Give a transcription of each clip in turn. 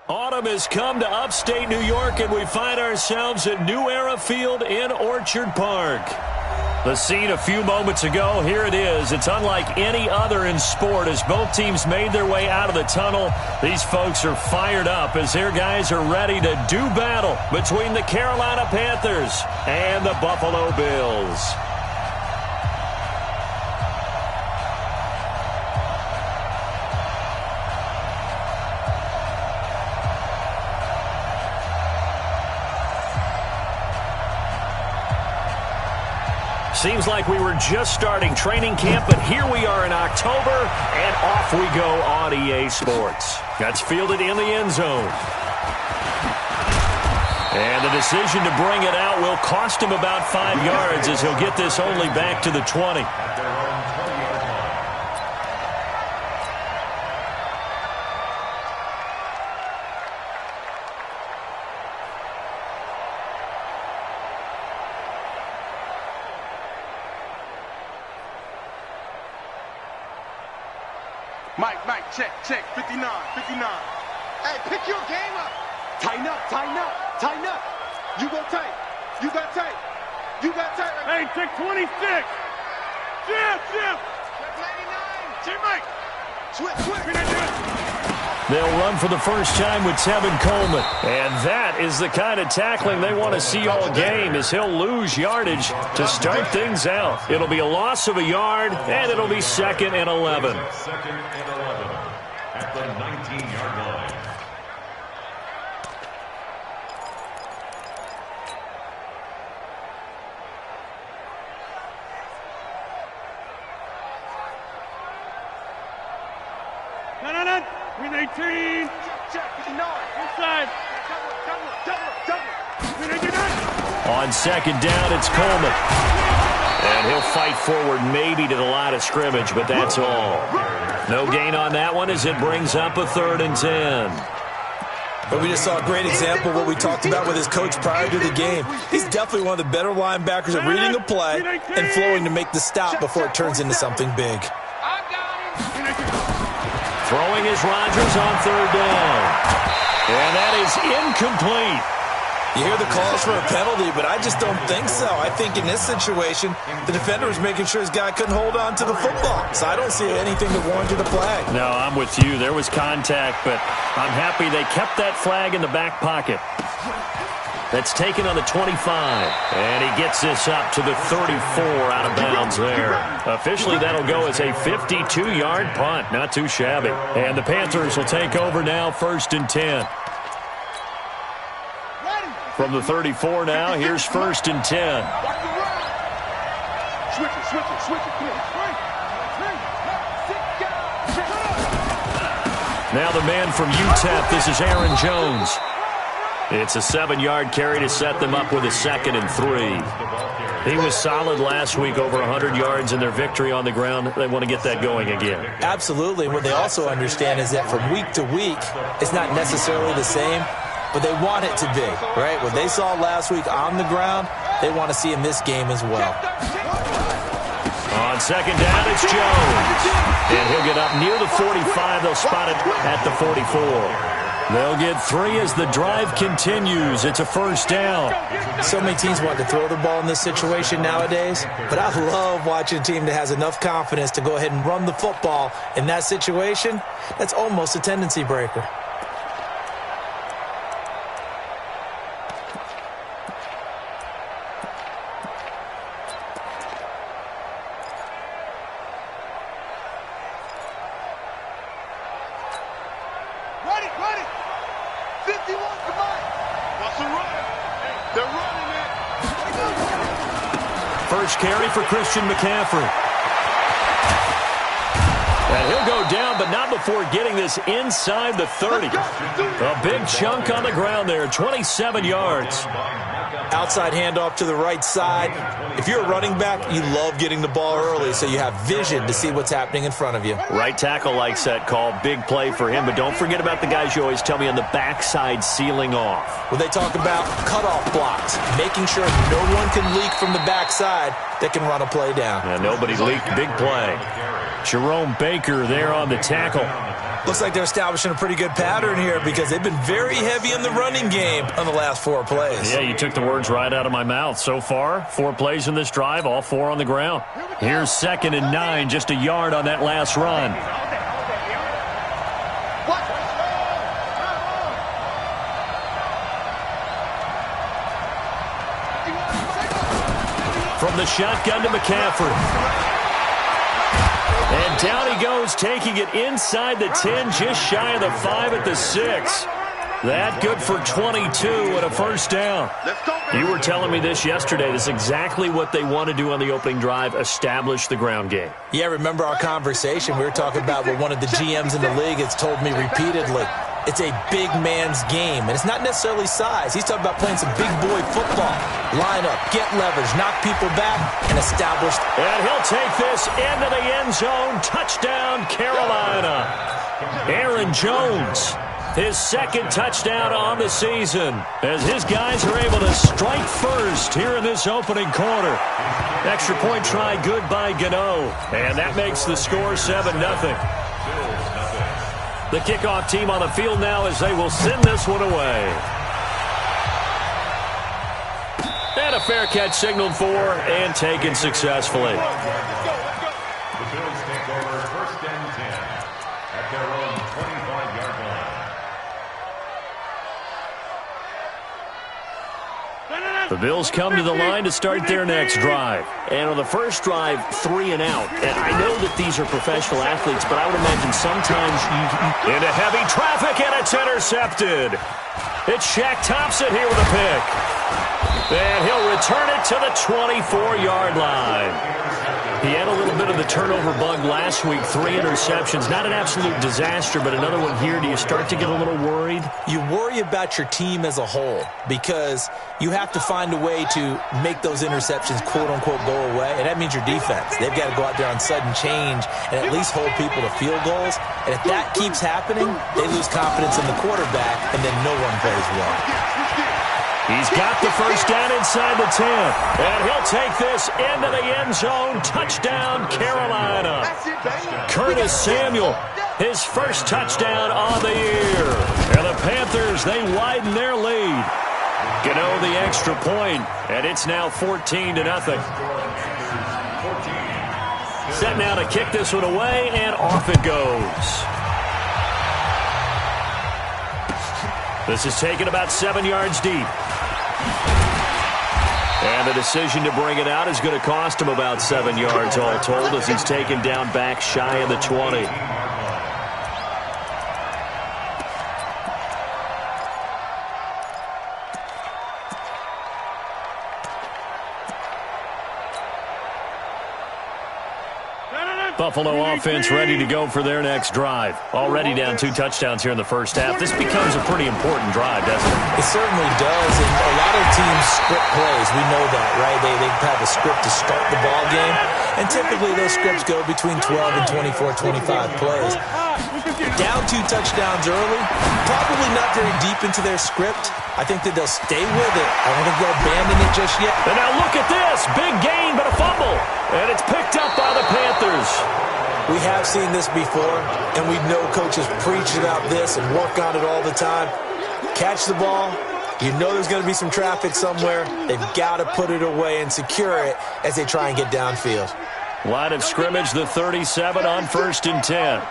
Autumn has come to upstate New York, and we find ourselves at New Era Field in Orchard Park. The scene a few moments ago, here it is. It's unlike any other in sport as both teams made their way out of the tunnel. These folks are fired up as their guys are ready to do battle between the Carolina Panthers and the Buffalo Bills. Seems like we were just starting training camp, but here we are in October, and off we go on EA Sports. That's fielded in the end zone. And the decision to bring it out will cost him about 5 yards as he'll get this only back to the 20. Mike, check, 59. Hey, pick your game up. Tighten up. You go tight. You got tight. Right. Hey, take 26. Jim. 99. Teammate. Switch. They'll run for the first time with Tevin Coleman. And that is the kind of tackling they want to see all game, as he'll lose yardage to start things out. It'll be a loss of a yard, and it'll be 2nd and 11. Second and 11 at the 19-yard line. No. Green 18. Check, 59. Inside. Double. Green 89. On second down, it's Coleman. And he'll fight forward maybe to the line of scrimmage, but that's all. No gain on that one as it brings up a 3rd and 10. But we just saw a great example of what we talked about with his coach prior to the game. He's definitely one of the better linebackers at reading a play and flowing to make the stop before it turns into something big. Throwing is Rodgers on 3rd down. And that is incomplete. You hear the calls for a penalty, but I just don't think so. I think in this situation, the defender was making sure his guy couldn't hold on to the football. So I don't see anything that warranted a flag. No, I'm with you. There was contact, but I'm happy they kept that flag in the back pocket. That's taken on the 25. And he gets this up to the 34 out of bounds there. Officially, that'll go as a 52-yard punt. Not too shabby. And the Panthers will take over now, 1st and 10. From the 34 now, here's 1st and 10. Switch it. Now the man from UTEP, this is Aaron Jones. It's a 7-yard carry to set them up with a 2nd and 3. He was solid last week, over 100 yards in their victory on the ground. They want to get that going again. Absolutely. What they also understand is that from week to week, it's not necessarily the same, but they want it to be, right? What they saw last week on the ground, they want to see in this game as well. On second down, it's Jones. And he'll get up near the 45. They'll spot it at the 44. They'll get 3 as the drive continues. It's a 1st down. So many teams want to throw the ball in this situation nowadays, but I love watching a team that has enough confidence to go ahead and run the football in that situation. That's almost a tendency breaker. Ready. 51, come on. What's the run? They're running it. First carry for Christian McCaffrey. And he'll go down, but not before getting this inside the 30. A big chunk on the ground there, 27 yards. Outside handoff to the right side. If you're a running back, you love getting the ball early so you have vision to see what's happening in front of you. Right tackle likes that call. Big play for him, but don't forget about the guys you always tell me on the backside sealing off. When they talk about cutoff blocks, making sure no one can leak from the backside that can run a play down. Yeah, nobody leaked. Big play. Jerome Baker there on the tackle. Looks like they're establishing a pretty good pattern here because they've been very heavy in the running game on the last 4 plays. Yeah, you took the words right out of my mouth. So far, 4 plays in this drive, all 4 on the ground. Here's 2nd and 9, just a yard on that last run. From the shotgun to McCaffrey. And down he goes, taking it inside the 10, just shy of the 5 at the 6. That good for 22 and a first down. You were telling me this yesterday. This is exactly what they want to do on the opening drive, establish the ground game. Yeah, remember our conversation? We were talking about what one of the GMs in the league has told me repeatedly. It's a big man's game, and it's not necessarily size. He's talking about playing some big boy football. Line up, get leverage, knock people back, and establish. And he'll take this into the end zone. Touchdown, Carolina. Aaron Jones, his 2nd touchdown on the season, as his guys are able to strike first here in this opening quarter. Extra point try, good by Gano, and that makes the score 7-0. The kickoff team on the field now as they will send this one away. And a fair catch signaled for and taken successfully. The Bills take over 1st and 10 at their own 25-yard line. The Bills come to the line to start their next drive. And on the first drive, 3 and out. And I know that these are professional athletes, but I would imagine sometimes into heavy traffic, and it's intercepted. It's Shaq Thompson here with a pick. And he'll return it to the 24-yard line. He had a little bit of the turnover bug last week, 3 interceptions. Not an absolute disaster, but another one here. Do you start to get a little worried? You worry about your team as a whole because you have to find a way to make those interceptions, quote-unquote, go away, and that means your defense. They've got to go out there on sudden change and at least hold people to field goals, and if that keeps happening, they lose confidence in the quarterback, and then no one plays well. He's got the first down inside the 10. And he'll take this into the end zone. Touchdown, Carolina. Curtis Samuel, his first touchdown on the year. And the Panthers, they widen their lead. Gano the extra point, and it's now 14-0. Set now to kick this one away, and off it goes. This is taken about 7 yards deep. And the decision to bring it out is going to cost him about 7 yards all told as he's taken down back shy of the 20. Buffalo offense ready to go for their next drive. Already down 2 touchdowns here in the first half. This becomes a pretty important drive, doesn't it? It certainly does, and a lot of teams script plays. We know that, right? They have a script to start the ball game, and typically those scripts go between 12 and 24, 25 plays. Down 2 touchdowns early, probably not very deep into their script. I think that they'll stay with it. I don't think they'll abandon it just yet. And now look at this. Big gain, but a fumble. And it's picked up by the Panthers. We have seen this before, and we know coaches preach about this and work on it all the time. Catch the ball. You know there's going to be some traffic somewhere. They've got to put it away and secure it as they try and get downfield. Line of scrimmage, the 37 on 1st and 10.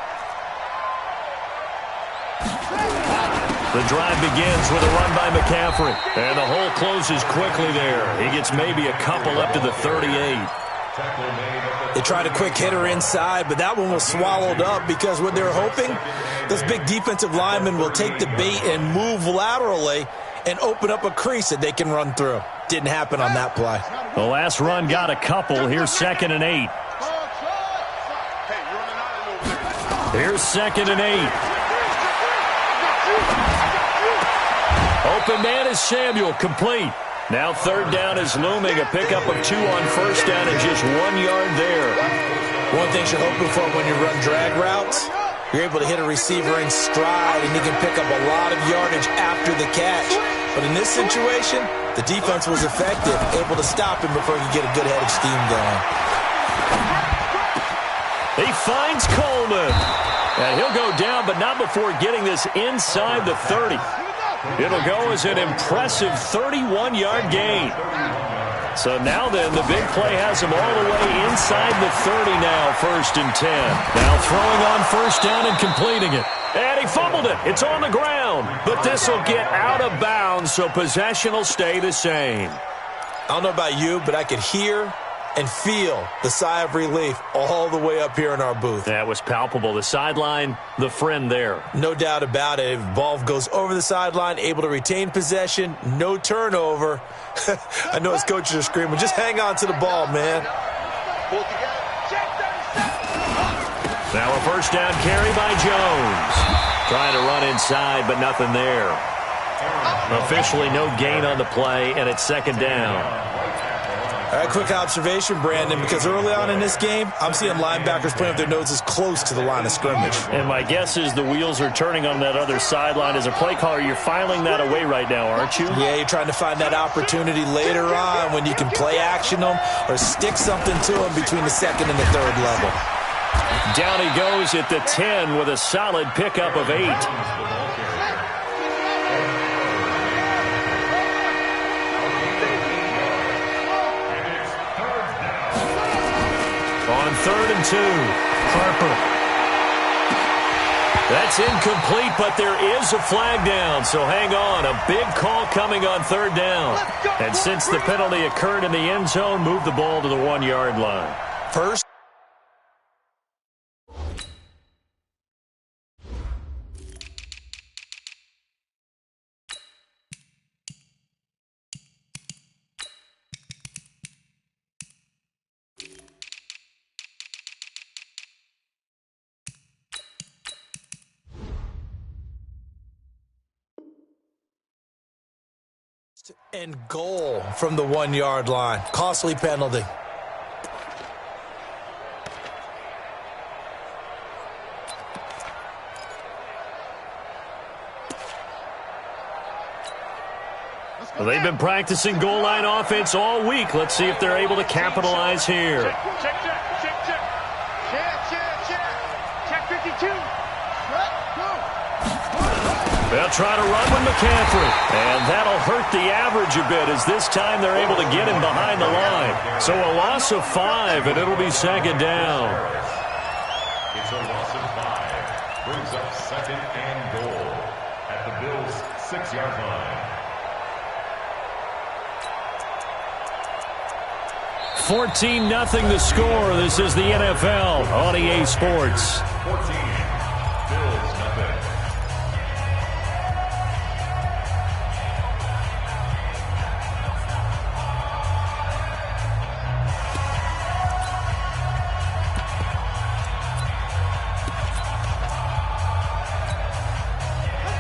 The drive begins with a run by McCaffrey. And the hole closes quickly there. He gets maybe a couple up to the 38. They tried a quick hitter inside, but that one was swallowed up because what they're hoping, this big defensive lineman will take the bait and move laterally and open up a crease that they can run through. Didn't happen on that play. The last run got a couple. Here's 2nd and 8. Here's 2nd and 8. Open man is Samuel, complete. Now 3rd down is looming, a pickup of 2 on 1st down and just 1 yard there. One thing you're hoping for when you run drag routes, you're able to hit a receiver in stride and he can pick up a lot of yardage after the catch. But in this situation, the defense was effective, able to stop him before he could get a good head of steam going. He finds Coleman. And he'll go down, but not before getting this inside the 30. It'll go as an impressive 31-yard gain. So now then, the big play has him all the way inside the 30 now, 1st and 10. Now throwing on 1st down and completing it. And he fumbled it. It's on the ground. But this will get out of bounds, so possession will stay the same. I don't know about you, but I could hear and feel the sigh of relief all the way up here in our booth. That was palpable. The sideline, the friend there. No doubt about it. If the ball goes over the sideline, able to retain possession, no turnover. I know his coaches are screaming, just hang on to the ball, man. Now a 1st down carry by Jones. Trying to run inside, but nothing there. Officially no gain on the play, and it's 2nd down. All right, quick observation, Brandon, because early on in this game, I'm seeing linebackers playing with their noses close to the line of scrimmage. And my guess is the wheels are turning on that other sideline. As a play caller, you're filing that away right now, aren't you? Yeah, you're trying to find that opportunity later on when you can play action them or stick something to them between the 2nd and the 3rd level. Down he goes at the 10 with a solid pickup of 8. On 3rd and 2, Harper. That's incomplete, but there is a flag down, so hang on. A big call coming on 3rd down. And since the penalty occurred in the end zone, move the ball to the 1-yard line. First. And goal from the 1-yard line. Costly penalty. Well, they've been practicing goal line offense all week. Let's see if they're able to capitalize here. Check. Check 52. They'll try to run with McCaffrey. And that'll hurt the average a bit as this time they're able to get him behind the line. So a loss of 5, and it'll be 2nd down. It's a loss of 5. Brings up 2nd and goal at the Bills' 6-yard line. 14-0 the score. This is the NFL on EA Sports. 14, Bills nothing.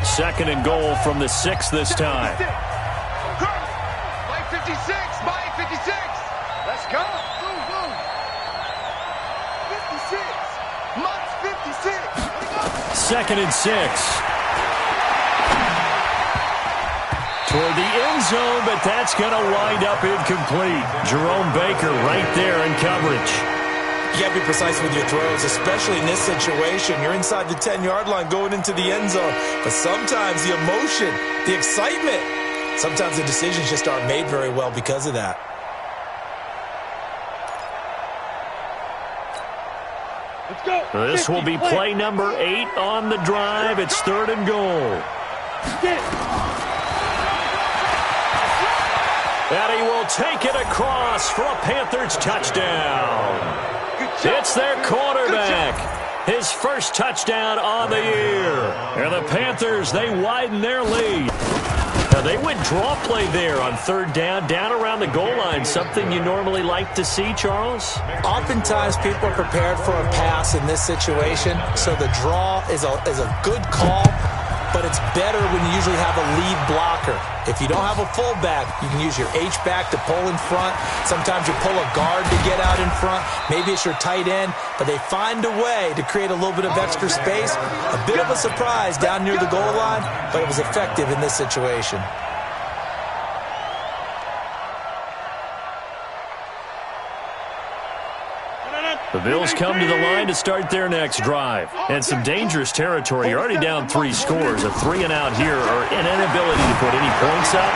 Second and goal from the 6 this time. Mike 56, Mike 56. Let's go. 56. Mike's 56. 2nd and 6. Toward the end zone, but that's going to wind up incomplete. Jerome Baker right there in coverage. You got to be precise with your throws, especially in this situation. You're inside the 10-yard line going into the end zone. But sometimes the emotion, the excitement, sometimes the decisions just aren't made very well because of that. Let's go. This will be play number 8 on the drive. It's 3rd and goal. And he will take it across for a Panthers touchdown. It's their quarterback. His first touchdown on the year. And the Panthers, they widen their lead. Now, they went draw play there on 3rd down around the goal line. Something you normally like to see, Charles? Oftentimes, people are prepared for a pass in this situation, so the draw is a good call, but it's better when you usually have a lead blocker. If you don't have a fullback, you can use your H-back to pull in front. Sometimes you pull a guard to get out in front. Maybe it's your tight end, but they find a way to create a little bit of extra space. A bit of a surprise down near the goal line, but it was effective in this situation. The Bills come to the line to start their next drive. And some dangerous territory. You're already down 3 scores. A 3-and-out here or an inability to put any points up.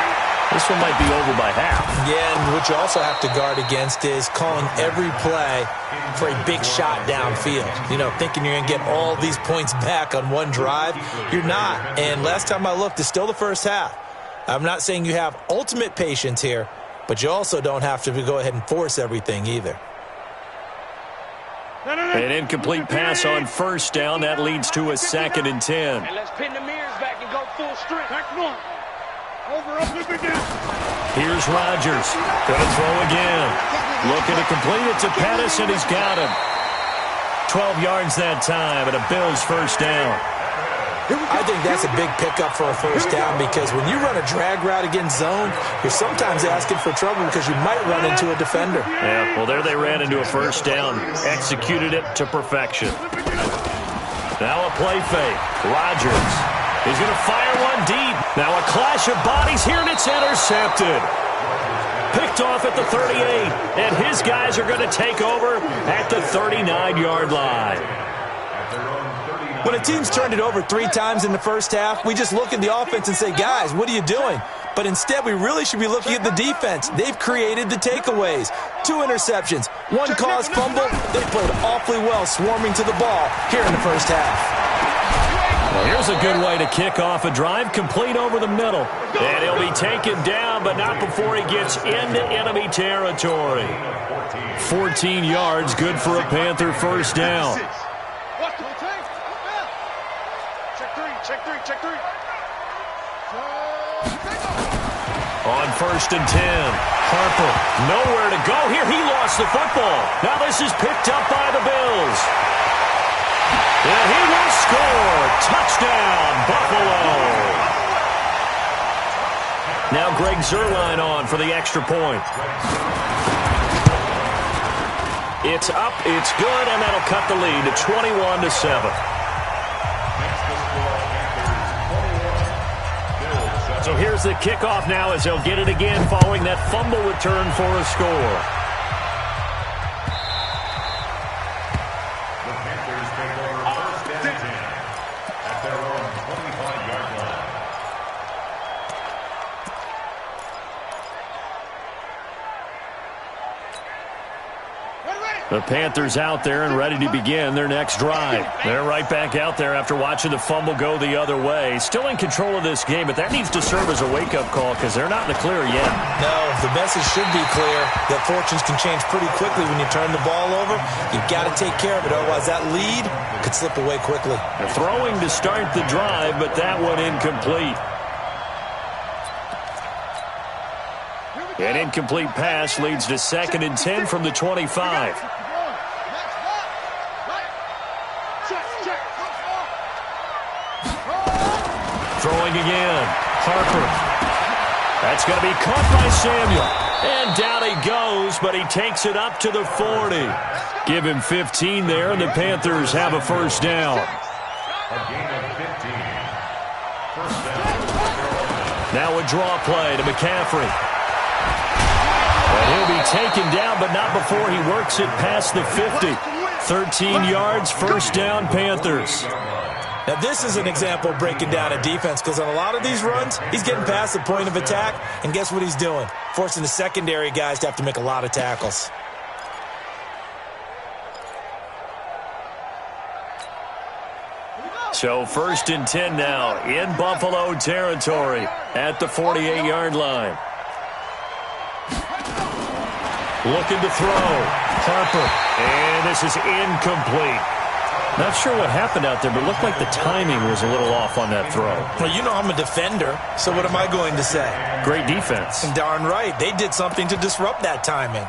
This one might be over by half. Yeah, and what you also have to guard against is calling every play for a big shot downfield. You know, thinking you're going to get all these points back on one drive. You're not. And last time I looked, it's still the first half. I'm not saying you have ultimate patience here, but you also don't have to go ahead and force everything either. An incomplete pass on first down. That leads to a 2nd and 10. And let's pin the mirrors back and go full strength. Back one. Over, up, again. Here's Rodgers. Gonna throw again. Looking to complete it to Pettis, and he's got him. 12 yards that time, and a Bills first down. I think that's a big pickup for a first down because when you run a drag route against zone, you're sometimes asking for trouble because you might run into a defender. Yeah, well, there they ran into a first down. Executed it to perfection. Now a play fake. Rodgers. He's going to fire one deep. Now a clash of bodies here, and it's intercepted. Picked off at the 38, and his guys are going to take over at the 39-yard line. When a team's turned it over 3 times in the first half, we just look at the offense and say, guys, what are you doing? But instead, we really should be looking at the defense. They've created the takeaways. 2 interceptions, 1 caused fumble. They played awfully well swarming to the ball here in the first half. Well, here's a good way to kick off a drive, complete over the middle. And he'll be taken down, but not before he gets into enemy territory. 14 yards, good for a Panther first down. Check three. On 1st and 10, Harper, nowhere to go here. He lost the football. Now this is picked up by the Bills. And he will score. Touchdown, Buffalo. Now Greg Zuerlein on for the extra point. It's up, it's good, and that'll cut the lead to 21-7. So here's the kickoff now as they'll get it again following that fumble return for a score. The Panthers take over 1st and 10 at their own 25-yard line. The Panthers out there and ready to begin their next drive. They're right back out there after watching the fumble go the other way. Still in control of this game, but that needs to serve as a wake-up call because they're not in the clear yet. No, the message should be clear that fortunes can change pretty quickly when you turn the ball over. You've got to take care of it, otherwise that lead could slip away quickly. They're throwing to start the drive, but that one incomplete. An incomplete pass leads to 2nd and 10 from the 25. Throwing again. Harper. That's going to be caught by Samuel. And down he goes, but he takes it up to the 40. Give him 15 there, and the Panthers have a first down. A gain of 15. First down. Now a draw play to McCaffrey. And he'll be taken down, but not before he works it past the 50. 13 yards, first down, Panthers. Now, this is an example of breaking down a defense because on a lot of these runs, he's getting past the point of attack, and guess what he's doing? Forcing the secondary guys to have to make a lot of tackles. So 1st and 10 now in Buffalo territory at the 48-yard line. Looking to throw. Harper. And this is incomplete. Not sure what happened out there, but it looked like the timing was a little off on that throw. Well, you know I'm a defender, so what am I going to say? Great defense. And darn right. They did something to disrupt that timing.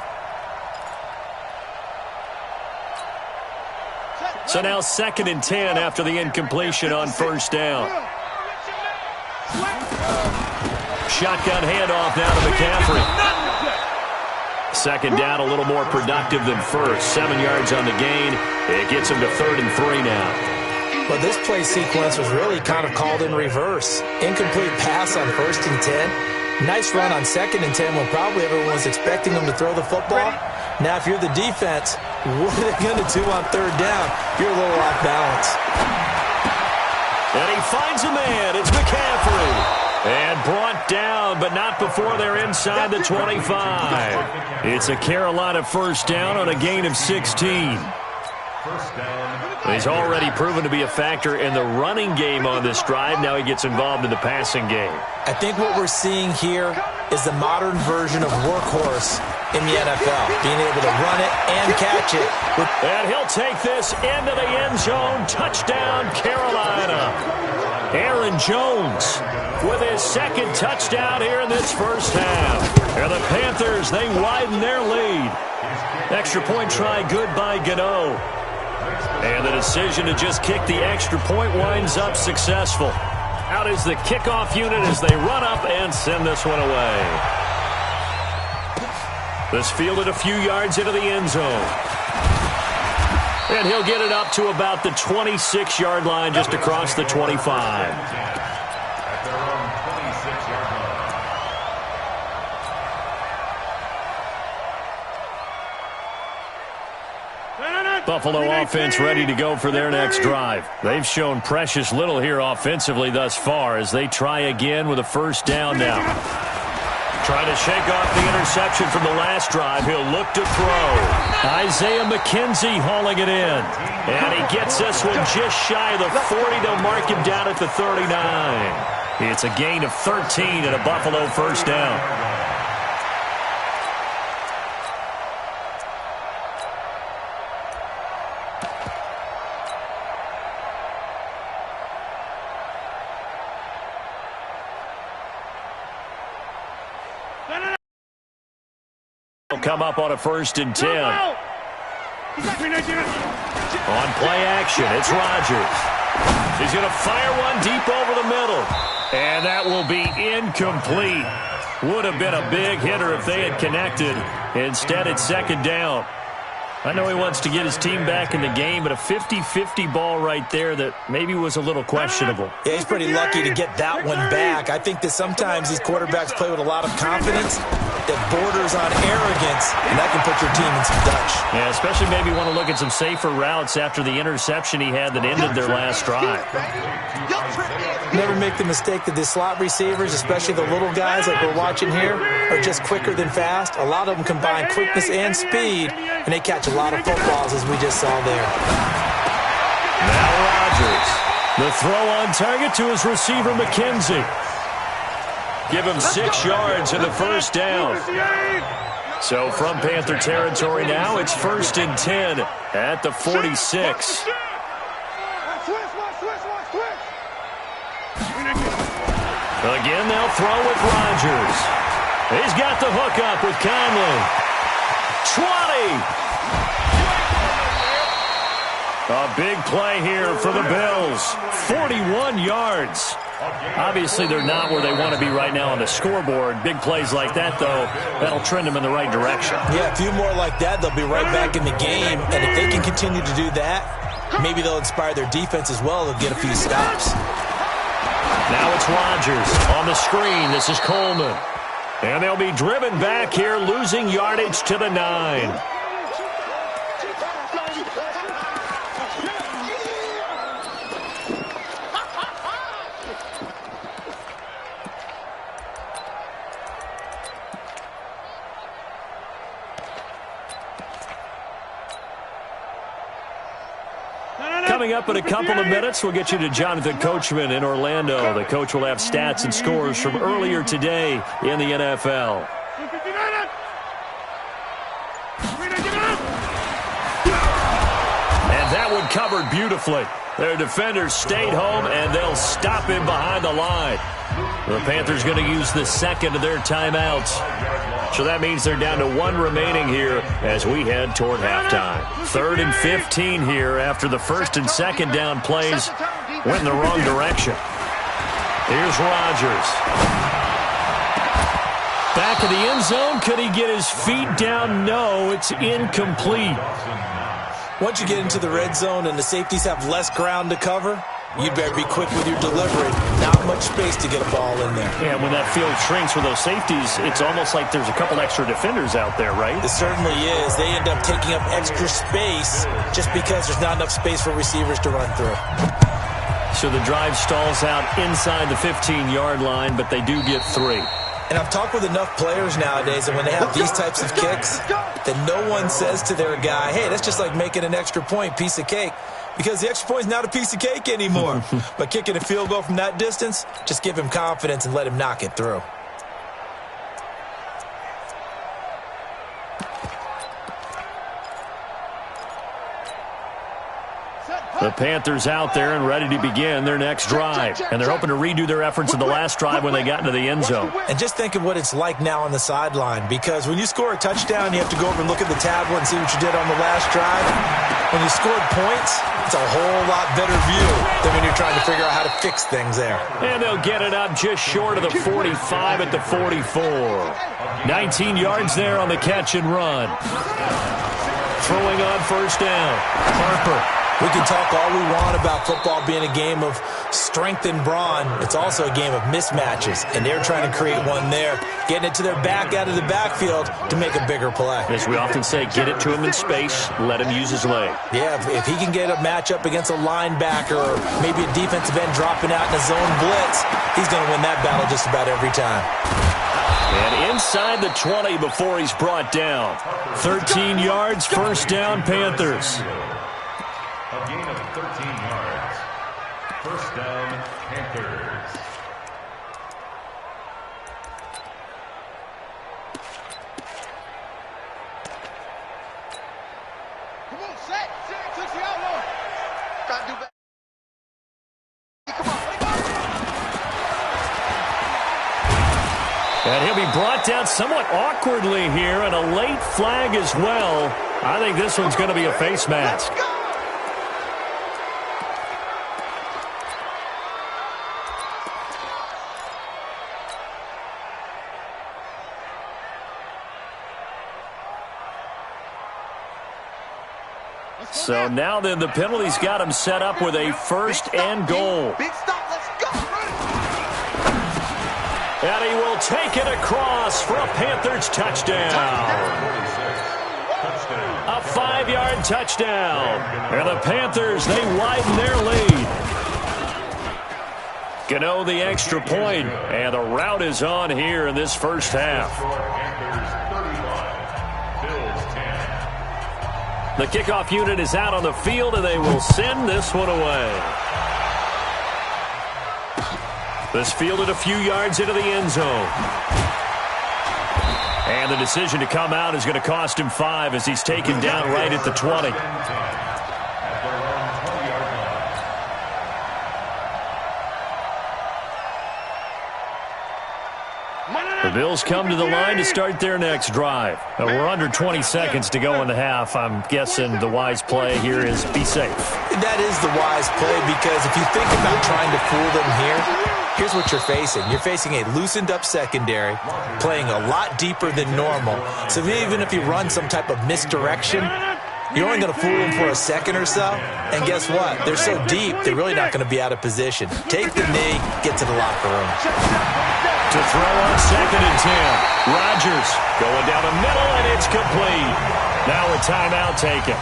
So now 2nd and 10 after the incompletion on first down. Shotgun handoff now to McCaffrey. 2nd down, a little more productive than first. 7 yards on the gain. It gets him to 3rd and 3 now. Well, this play sequence was really kind of called in reverse. Incomplete pass on 1st and 10. Nice run on 2nd and 10 when probably everyone was expecting him to throw the football. Now, if you're the defense, what are they going to do on third down? You're a little off balance. And he finds a man. It's McCaffrey. And brought down, but not before they're inside the 25. It's a Carolina first down on a gain of 16. He's already proven to be a factor in the running game on this drive. Now he gets involved in the passing game. I think what we're seeing here is the modern version of workhorse in the NFL, being able to run it and catch it. And he'll take this into the end zone. Touchdown, Carolina. Aaron Jones with his second touchdown here in this first half. And the Panthers, they widen their lead. Extra point try good by Gano. And the decision to just kick the extra point winds up successful. Out is the kickoff unit as they run up and send this one away. This fielded a few yards into the end zone. And he'll get it up to about the 26-yard line just across the 25. Buffalo offense ready to go for their next drive. They've shown precious little here offensively thus far as they try again with a first down now. Trying to shake off the interception from the last drive. He'll look to throw. Isaiah McKenzie hauling it in. And he gets this one just shy of the 40. They'll mark him down at the 39. It's a gain of 13 and a Buffalo first down. Come up on a 1st and 10. On play action, it's Rodgers. He's going to fire one deep over the middle. And that will be incomplete. Would have been a big hitter if they had connected. Instead, it's 2nd down. I know he wants to get his team back in the game, but a 50-50 ball right there that maybe was a little questionable. Yeah, he's pretty lucky to get that one back. I think that sometimes these quarterbacks play with a lot of confidence that borders on arrogance, and that can put your team in some Dutch. Yeah, especially maybe want to look at some safer routes after the interception he had that ended their last drive. Never make the mistake that the slot receivers, especially the little guys like we're watching here, are just quicker than fast. A lot of them combine quickness and speed, and they catch a lot of footballs, as we just saw there. Now Rodgers. The throw on target to his receiver, McKenzie. Give him 6 yards in the first down. So from Panther territory now, it's 1st and 10 at the 46. Again, they'll throw with Rodgers. He's got the hook up with Conley. 20. A big play here for the Bills. 41 yards. Obviously, they're not where they want to be right now on the scoreboard. Big plays like that, though, that'll trend them in the right direction. Yeah, a few more like that, they'll be right back in the game. And if they can continue to do that, maybe they'll inspire their defense as well. They'll get a few stops. Now it's Rodgers on the screen. This is Coleman. And they'll be driven back here, losing yardage to the 9. Coming up in a couple of minutes, we'll get you to Jonathan Coachman in Orlando. The coach will have stats and scores from earlier today in the NFL. And that one covered beautifully. Their defenders stayed home, and they'll stop him behind the line. The Panthers going to use the second of their timeouts. So that means they're down to 1 remaining here as we head toward halftime. 3rd and 15 here after the 1st and 2nd down plays went in the wrong direction. Here's Rodgers. Back of the end zone. Could he get his feet down? No, it's incomplete. Once you get into the red zone and the safeties have less ground to cover, you'd better be quick with your delivery. Not much space to get a ball in there. Yeah, when that field shrinks with those safeties, it's almost like there's a couple extra defenders out there, right? It certainly is. They end up taking up extra space just because there's not enough space for receivers to run through. So the drive stalls out inside the 15-yard line, but they do get 3. And I've talked with enough players nowadays that when they have these types of kicks, that no one says to their guy, hey, that's just like making an extra point, piece of cake. Because the extra point is not a piece of cake anymore. But kicking a field goal from that distance, just give him confidence and let him knock it through. The Panthers out there and ready to begin their next drive. And they're hoping to redo their efforts in the last drive when they got into the end zone. And just think of what it's like now on the sideline. Because when you score a touchdown, you have to go over and look at the tablet and see what you did on the last drive. When you scored points, it's a whole lot better view than when you're trying to figure out how to fix things there. And they'll get it up just short of the 45 at the 44. 19 yards there on the catch and run. Throwing on first down. Harper. We can talk all we want about football being a game of strength and brawn. It's also a game of mismatches, and they're trying to create one there, getting it to their back out of the backfield to make a bigger play. As we often say, get it to him in space, let him use his leg. Yeah, if he can get a matchup against a linebacker or maybe a defensive end dropping out in a zone blitz, he's going to win that battle just about every time. And inside the 20 before he's brought down. 13 yards, first down, Panthers. A gain of 13 yards. First down, Panthers. Come on, set. Touch the outlaw. Gotta do better. Come on. And he'll be brought down somewhat awkwardly here, and a late flag as well. I think this one's going to be a face mask. So now then the penalty's got him set up with a first and goal. Big stop, let's go. And he will take it across for a Panthers touchdown. A 5-yard touchdown. And the Panthers, they widen their lead. Gano the extra point, and the route is on here in this first half. The kickoff unit is out on the field, and they will send this one away. This fielded a few yards into the end zone. And the decision to come out is going to cost him 5 as he's taken down right at the 20. The Bills come to the line to start their next drive. We're under 20 seconds to go in the half. I'm guessing the wise play here is be safe. That is the wise play, because if you think about trying to fool them here, here's what you're facing. You're facing a loosened up secondary, playing a lot deeper than normal. So even if you run some type of misdirection, you're only going to fool them for a second or so. And guess what? They're so deep, they're really not going to be out of position. Take the knee, get to the locker room. To throw on 2nd and 10. Rodgers going down the middle, and it's complete. Now a timeout taken.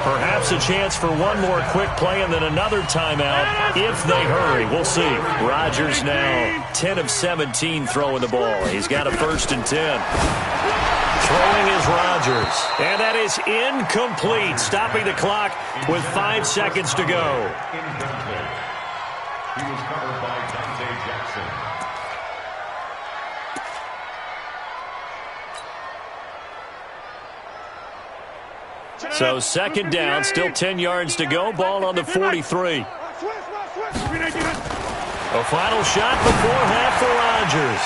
Perhaps a chance for one more quick play and then another timeout if they hurry. We'll see. Rodgers now 10 of 17 throwing the ball. He's got a 1st and 10. Throwing is Rodgers. And that is incomplete. Stopping the clock with 5 seconds to go. Incomplete. He was covered by Dante Jackson. So 2nd down, still 10 yards to go. Ball on the 43. A final shot before half for Rodgers.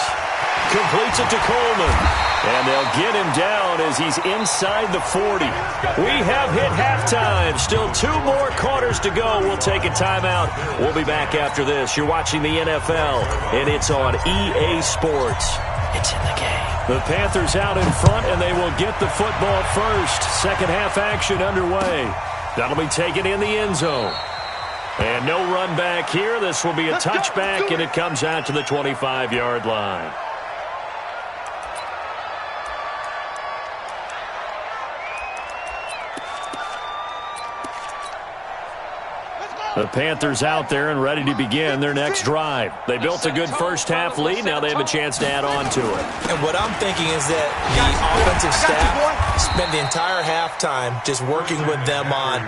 Completes it to Coleman. And they'll get him down as he's inside the 40. We have hit halftime. Still 2 more quarters to go. We'll take a timeout. We'll be back after this. You're watching the NFL, and it's on EA Sports. It's in the game. The Panthers out in front, and they will get the football first. Second half action underway. That'll be taken in the end zone. And no run back here. This will be a touchback, and it comes out to the 25-yard line. The Panthers out there and ready to begin their next drive. They built a good first-half lead. Now they have a chance to add on to it. And what I'm thinking is that the offensive staff spent the entire halftime just working with them on,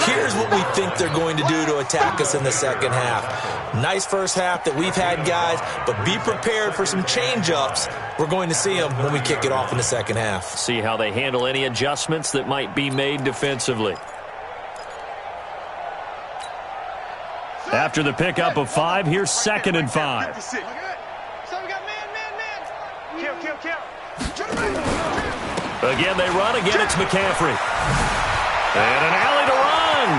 here's what we think they're going to do to attack us in the second half. Nice first half that we've had, guys, but be prepared for some change-ups. We're going to see them when we kick it off in the second half. See how they handle any adjustments that might be made defensively. After the pickup of 5, here's 2nd and 5. So we got man. Kill. Again, they run. Again, it's McCaffrey. And an alley to run.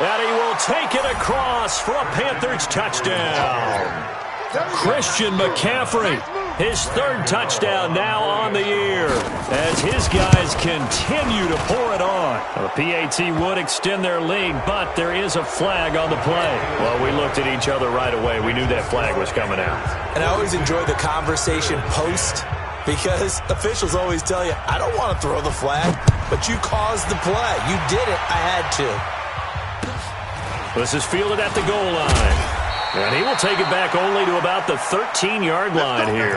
And he will take it across for a Panthers touchdown. Christian McCaffrey, his 3rd touchdown now on the year as his guys continue to pour it on. The PAT would extend their lead, but there is a flag on the play. Well, we looked at each other right away. We knew that flag was coming out. And I always enjoy the conversation post because officials always tell you, I don't want to throw the flag, but you caused the play. You did it. I had to. This is fielded at the goal line. And he will take it back only to about the 13-yard line here.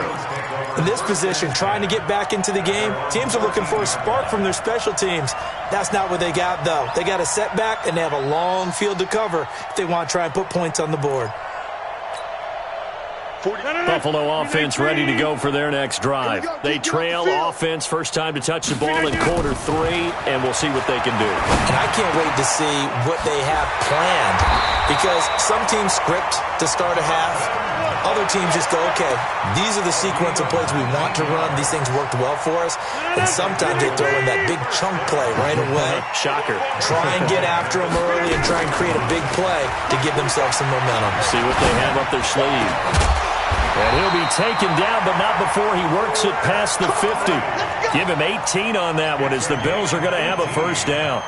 In this position, trying to get back into the game, teams are looking for a spark from their special teams. That's not what they got, though. They got a setback, and they have a long field to cover if they want to try and put points on the board. Buffalo offense ready to go for their next drive. They trail offense, first time to touch the ball in quarter 3, and we'll see what they can do. And I can't wait to see what they have planned because some teams script to start a half. Other teams just go, okay, these are the sequence of plays we want to run. These things worked well for us. And sometimes they throw in that big chunk play right away. Shocker. Try and get after them early and try and create a big play to give themselves some momentum. See what they have up their sleeve. And he'll be taken down, but not before he works it past the 50. Give him 18 on that one as the Bills are going to have a first down.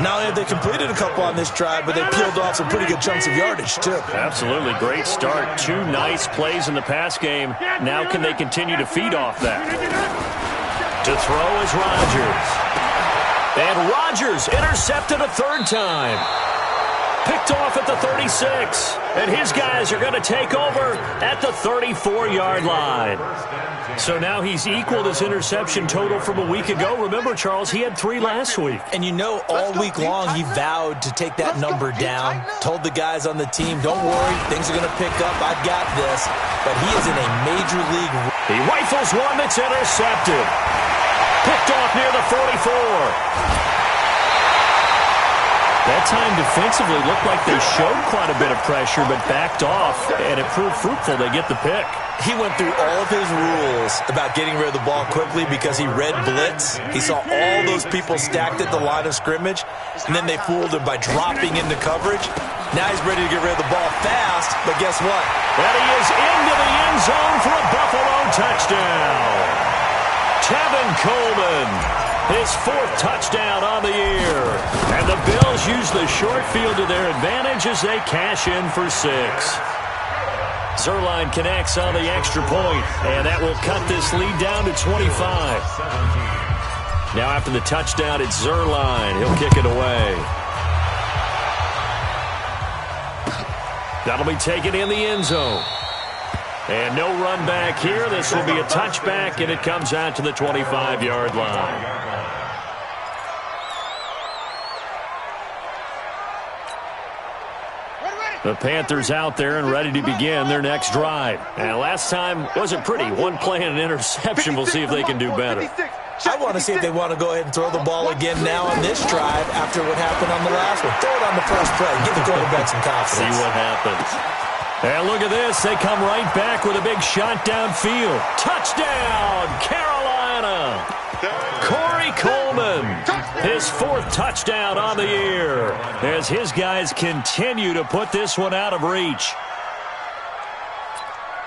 Not only have they completed a couple on this drive, but they peeled off some pretty good chunks of yardage, too. Absolutely. Great start. 2 nice plays in the pass game. Now can they continue to feed off that? To throw is Rodgers. And Rodgers intercepted a 3rd time. Picked off at the 36. And his guys are going to take over at the 34-yard line. So now he's equaled his interception total from a week ago. Remember, Charles, he had 3 last week. And you know, all week long he vowed to take that number down. Told the guys on the team, don't worry, things are going to pick up. I've got this. But he is in a major league. He rifles one that's intercepted. Picked off near the 44. That time defensively looked like they showed quite a bit of pressure but backed off, and it proved fruitful. They get the pick. He went through all of his rules about getting rid of the ball quickly because he read blitz. He saw all those people stacked at the line of scrimmage, and then they fooled him by dropping into coverage. Now he's ready to get rid of the ball fast, but guess what? And he is into the end zone for a Buffalo touchdown. Tevin Coleman, his 4th touchdown on the year. And the Bills use the short field to their advantage as they cash in for 6. Zuerlein connects on the extra point, and that will cut this lead down to 25. Now after the touchdown, it's Zuerlein. He'll kick it away. That'll be taken in the end zone. And no run back here. This will be a touchback, and it comes out to the 25-yard line. The Panthers out there and ready to begin their next drive. And last time wasn't pretty. 1 play and an interception. We'll see if they can do better. I want to see if they want to go ahead and throw the ball again now on this drive after what happened on the last one. Throw it on the first play. Give the quarterback some confidence. See what happens. And look at this. They come right back with a big shot downfield. Touchdown, Carolina. Corey Coleman, his 4th touchdown on the year as his guys continue to put this one out of reach.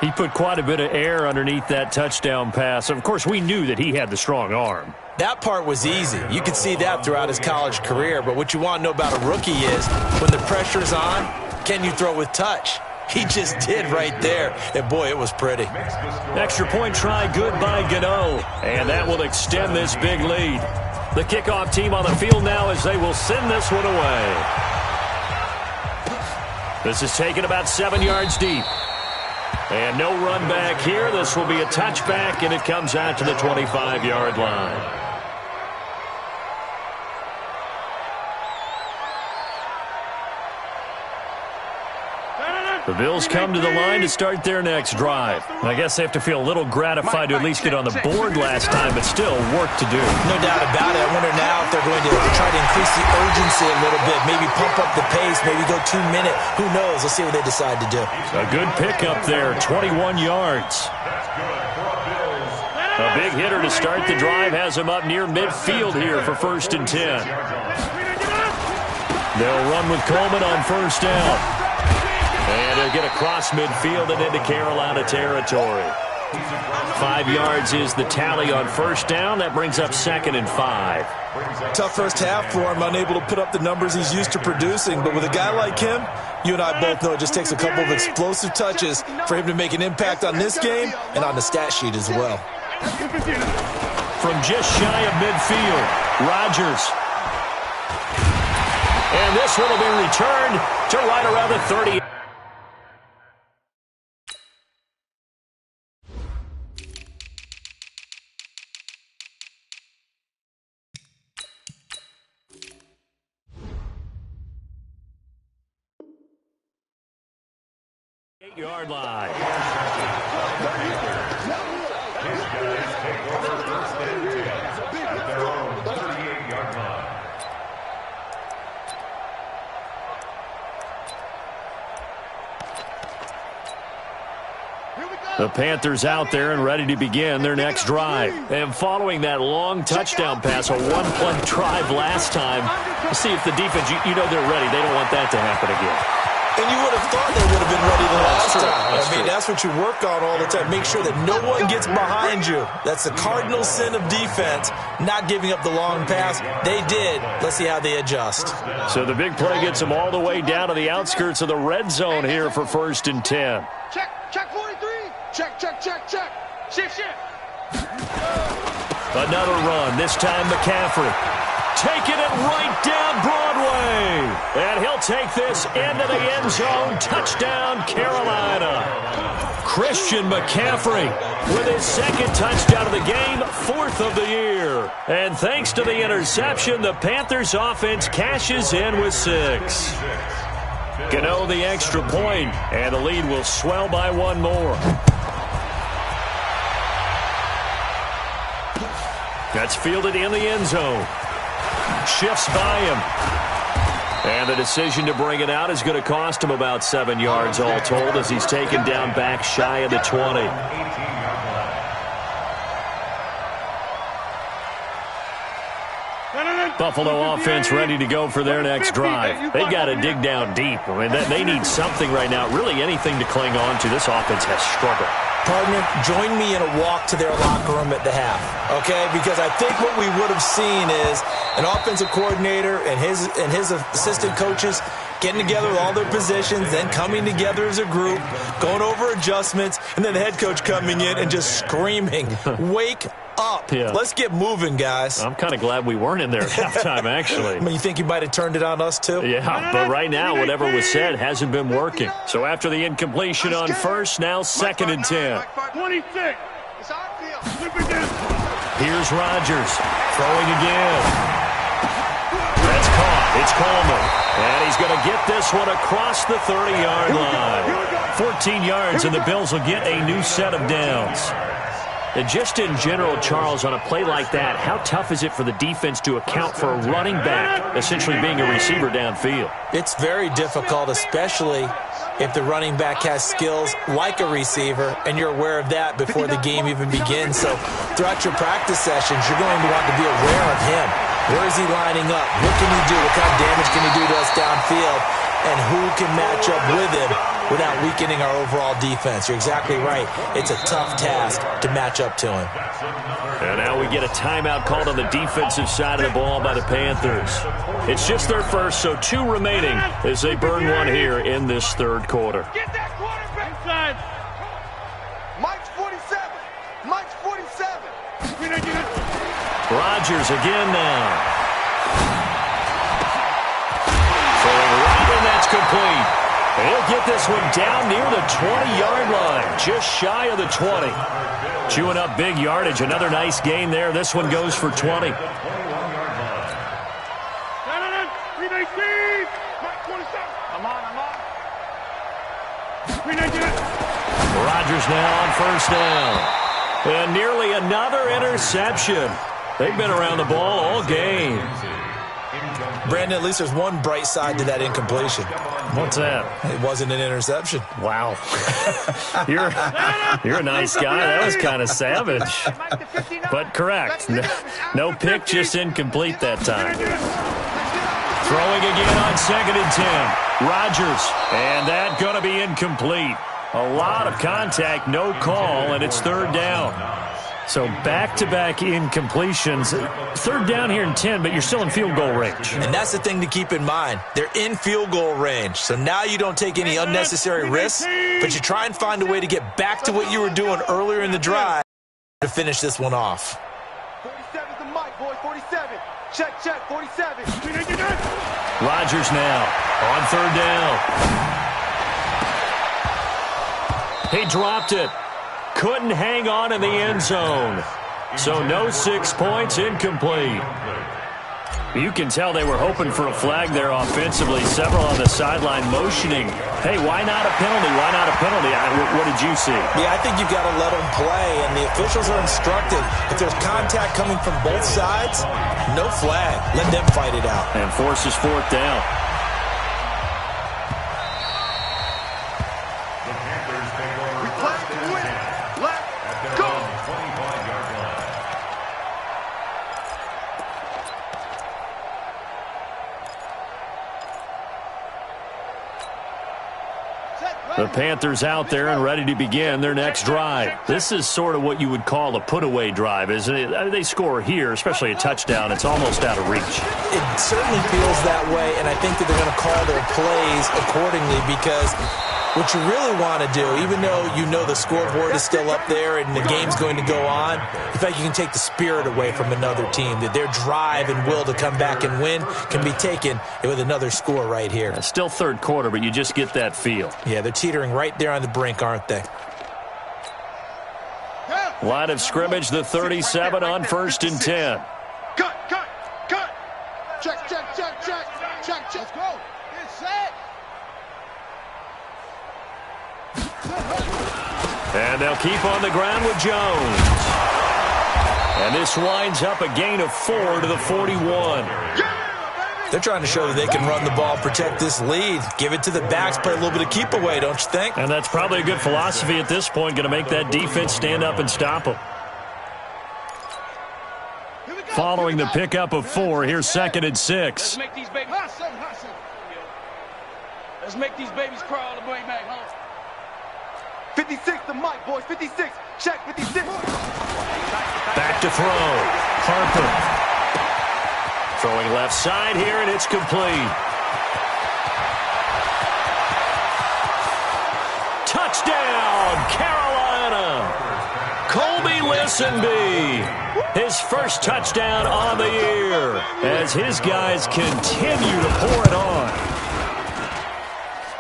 He put quite a bit of air underneath that touchdown pass. Of course, we knew that he had the strong arm. That part was easy. You could see that throughout his college career. But what you want to know about a rookie is when the pressure's on, can you throw with touch? He just did right there. And, boy, it was pretty. Extra point try good by Gano. And that will extend this big lead. The kickoff team on the field now as they will send this one away. This is taken about 7 yards deep. And no run back here. This will be a touchback, and it comes out to the 25-yard line. The Bills come to the line to start their next drive. I guess they have to feel a little gratified to at least get on the board last time, but still work to do. No doubt about it. I wonder now if they're going to try to increase the urgency a little bit, maybe pump up the pace, maybe go 2 minute. Who knows? Let's see what they decide to do. A good pickup there, 21 yards. A big hitter to start the drive has him up near midfield here for 1st and 10. They'll run with Coleman on 1st down. And he'll get across midfield and into Carolina territory. 5 yards is the tally on 1st down. That brings up 2nd and 5. Tough first half for him, unable to put up the numbers he's used to producing. But with a guy like him, you and I both know it just takes a couple of explosive touches for him to make an impact on this game and on the stat sheet as well. From just shy of midfield, Rodgers. And this one will be returned to right around the 30. Yard line. These guys take over 1st and 10 at their own 38-yard line. The Panthers out there and ready to begin their next drive. And following that long touchdown pass, a one-play drive last time, let's see if the defense, you know they're ready. They don't want that to happen again. And you would have thought they would have been ready the last time. That's what you work on all the time. Make sure that no one gets behind you. That's the cardinal sin of defense, not giving up the long pass. They did. Let's see how they adjust. So the big play gets them all the way down to the outskirts of the red zone here for 1st and 10. Check 43. Check. Shift. Another run, this time McCaffrey. Taking it right down Broadway. And he'll take this into the end zone. Touchdown, Carolina. Christian McCaffrey with his 2nd touchdown of the game, 4th of the year. And thanks to the interception, the Panthers offense cashes in with 6. Gano the extra point, and the lead will swell by 1 more. That's fielded in the end zone. Shifts by him. And the decision to bring it out is going to cost him about 7 yards all told as he's taken down back shy of the 20. Buffalo offense ready to go for their next drive. They've got to dig down deep. I mean, they need something right now, really anything to cling on to. This offense has struggled. Partner, join me in a walk to their locker room at the half, okay? Because I think what we would have seen is an offensive coordinator and his assistant coaches getting together with all their positions, then coming together as a group, going over adjustments, and then the head coach coming in and just screaming, wake up. Yeah. Let's get moving, guys. I'm kind of glad we weren't in there at halftime, actually. I mean, you think you might have turned it on us, too? Yeah, but right now, whatever was said hasn't been working. So after the incompletion on 1st, now 2nd and 10. 26. Here's Rodgers throwing again. That's caught. It's Coleman. And he's going to get this one across the 30-yard line. 14 yards, and the Bills will get a new set of downs. And just in general, Charles, on a play like that, how tough is it for the defense to account for a running back essentially being a receiver downfield? It's very difficult, especially if the running back has skills like a receiver, and you're aware of that before the game even begins. So throughout your practice sessions, you're going to want to be aware of him. Where is he lining up? What can he do? What kind of damage can he do to us downfield? and who can match up with him without weakening our overall defense. You're exactly right. It's a tough task to match up to him. And now we get a timeout called on the defensive side of the ball by the Panthers. It's just their first, so 2 remaining as they burn one here in this third quarter. Get that quarterback inside. Mike's 47. Mike's 47. Rodgers again now. Throwing right, and that's complete. He'll get this one down near the 20-yard line, just shy of the 20. Chewing up big yardage. Another nice gain there. This one goes for 20. Rodgers now on first down. And nearly another interception. They've been around the ball all game. Brandon, at least there's one bright side to that incompletion. What's that? It wasn't an interception. Wow. You're a nice guy. That was kind of savage. But correct. No pick, just incomplete that time. Throwing again on 2nd and 10. Rodgers. And that going to be incomplete. A lot of contact, no call, and it's 3rd down. So back-to-back incompletions. 3rd down here in 10, but you're still in field goal range. And that's the thing to keep in mind. They're in field goal range. So now you don't take any unnecessary risks, but you try and find a way to get back to what you were doing earlier in the drive to finish this one off. 47's the mic, boys. 47. Check, 47. Rodgers now on 3rd down. He dropped it. Couldn't hang on in the end zone. So no 6 points, incomplete. You can tell they were hoping for a flag there offensively. Several on the sideline motioning. Hey, why not a penalty? Why not a penalty? What did you see? Yeah, I think you've got to let them play, and the officials are instructed. If there's contact coming from both sides, no flag. Let them fight it out. And forces 4th down. The Panthers out there and ready to begin their next drive. This is sort of what you would call a put-away drive, isn't it? They score here, especially a touchdown. It's almost out of reach. It certainly feels that way, and I think that they're going to call their plays accordingly because what you really want to do, even though you know the scoreboard is still up there and the game's going to go on, in fact, you can take the spirit away from another team, that their drive and will to come back and win can be taken with another score right here. It's still 3rd quarter, but you just get that feel. Yeah, they're teetering right there on the brink, aren't they? Line of scrimmage, the 37 on 1st and 10. Cut. Check. Let's go. It's set. And they'll keep on the ground with Jones. And this winds up a gain of 4 to the 41. They're trying to show that they can run the ball, protect this lead, give it to the backs, play a little bit of keep away, don't you think? And that's probably a good philosophy at this point, going to make that defense stand up and stop them. Following the pickup of 4, here's 2nd and 6. Let's make these babies crawl all the way back home. 56, the mic, boys. 56. Check, 56. Back to throw. Harper. Throwing left side here, and it's complete. Touchdown, Carolina. Colby Listenby. His first touchdown on the year as his guys continue to pour it on.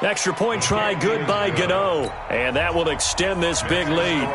Extra point try good by Gano, and that will extend this big lead.